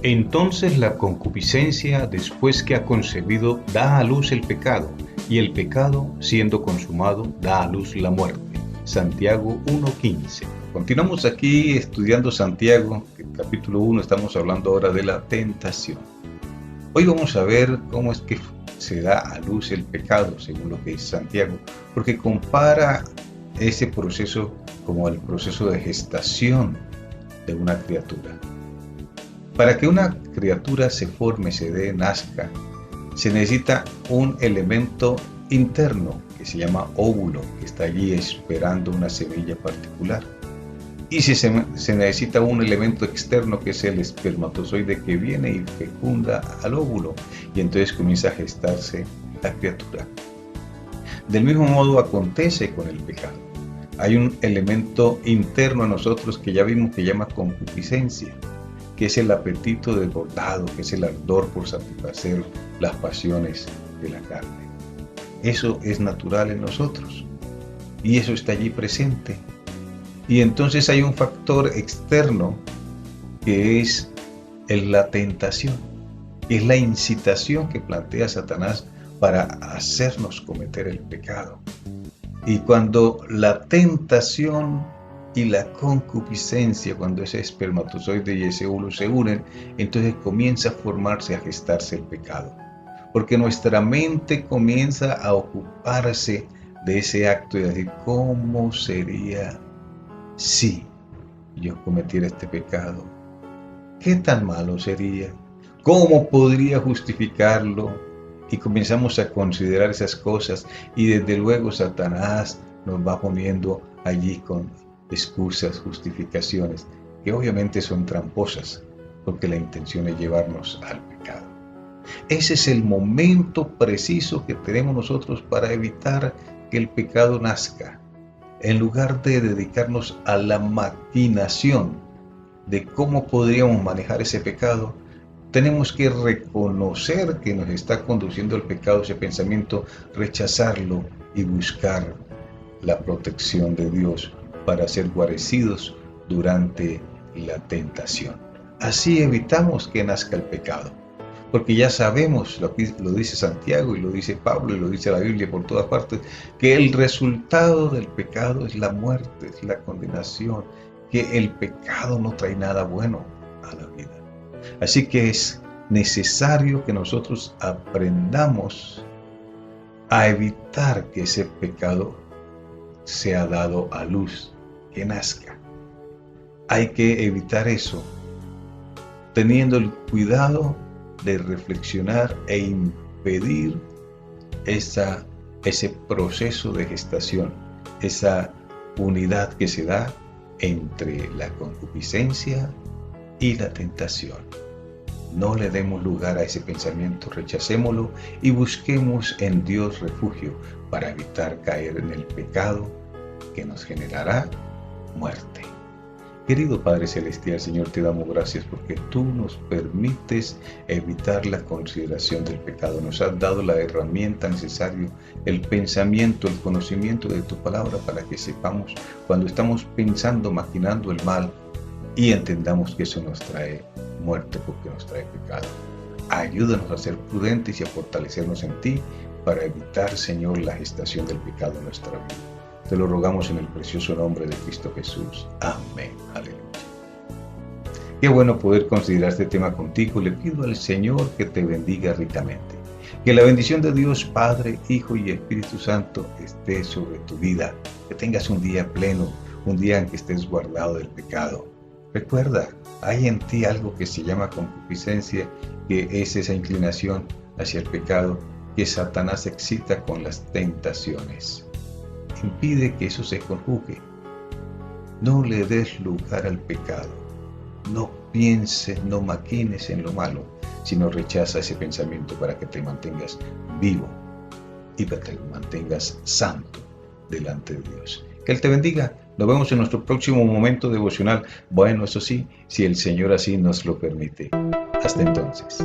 Entonces la concupiscencia, después que ha concebido, da a luz el pecado, y el pecado, siendo consumado, da a luz la muerte. Santiago 1:15. Continuamos aquí estudiando Santiago, capítulo 1, estamos hablando ahora de la tentación. Hoy vamos a ver cómo es que se da a luz el pecado, según lo que dice Santiago, porque compara ese proceso como el proceso de gestación de una criatura. Para que una criatura se forme, se dé, nazca, se necesita un elemento interno que se llama óvulo, que está allí esperando una semilla particular. Y si se necesita un elemento externo que es el espermatozoide que viene y fecunda al óvulo, y entonces comienza a gestarse la criatura. Del mismo modo acontece con el pecado. Hay un elemento interno a nosotros que ya vimos que llama concupiscencia, que es el apetito desbordado, que es el ardor por satisfacer las pasiones de la carne. Eso es natural en nosotros y eso está allí presente. Y entonces hay un factor externo que es la tentación, es la incitación que plantea Satanás para hacernos cometer el pecado. Y cuando la tentación y la concupiscencia, cuando ese espermatozoide y ese óvulo se unen, entonces comienza a formarse, a gestarse el pecado. Porque nuestra mente comienza a ocuparse de ese acto y a decir, ¿cómo sería si yo cometiera este pecado? ¿Qué tan malo sería? ¿Cómo podría justificarlo? Y comenzamos a considerar esas cosas y desde luego Satanás nos va poniendo allí con excusas, justificaciones, que obviamente son tramposas, porque la intención es llevarnos al pecado. Ese es el momento preciso que tenemos nosotros para evitar que el pecado nazca. En lugar de dedicarnos a la maquinación de cómo podríamos manejar ese pecado, tenemos que reconocer que nos está conduciendo al pecado ese pensamiento, rechazarlo y buscar la protección de Dios para ser guarecidos durante la tentación. Así evitamos que nazca el pecado, porque ya sabemos, lo dice Santiago y lo dice Pablo y lo dice la Biblia por todas partes, que el resultado del pecado es la muerte, es la condenación, que el pecado no trae nada bueno a la vida. Así que es necesario que nosotros aprendamos a evitar que ese pecado sea dado a luz, que nazca. Hay que evitar eso, teniendo el cuidado de reflexionar e impedir ese proceso de gestación, esa unidad que se da entre la concupiscencia y la tentación. No le demos lugar a ese pensamiento, rechacémoslo y busquemos en Dios refugio para evitar caer en el pecado que nos generará muerte. Querido Padre Celestial, Señor, te damos gracias porque tú nos permites evitar la consideración del pecado. Nos has dado la herramienta necesaria, el pensamiento, el conocimiento de tu palabra para que sepamos cuando estamos pensando, maquinando el mal y entendamos que eso nos trae muerte porque nos trae pecado. Ayúdanos a ser prudentes y a fortalecernos en ti para evitar, Señor, la gestación del pecado en nuestra vida. Te lo rogamos en el precioso nombre de Cristo Jesús. Amén. Aleluya. Qué bueno poder considerar este tema contigo. Le pido al Señor que te bendiga ricamente. Que la bendición de Dios, Padre, Hijo y Espíritu Santo esté sobre tu vida. Que tengas un día pleno, un día en que estés guardado del pecado. Recuerda, hay en ti algo que se llama concupiscencia, que es esa inclinación hacia el pecado que Satanás excita con las tentaciones. Impide que eso se conjugue. No le des lugar al pecado. No pienses, no maquines en lo malo, sino rechaza ese pensamiento para que te mantengas vivo y para que te mantengas santo delante de Dios. Que Él te bendiga. Nos vemos en nuestro próximo momento devocional. Bueno, eso sí, si el Señor así nos lo permite. Hasta entonces.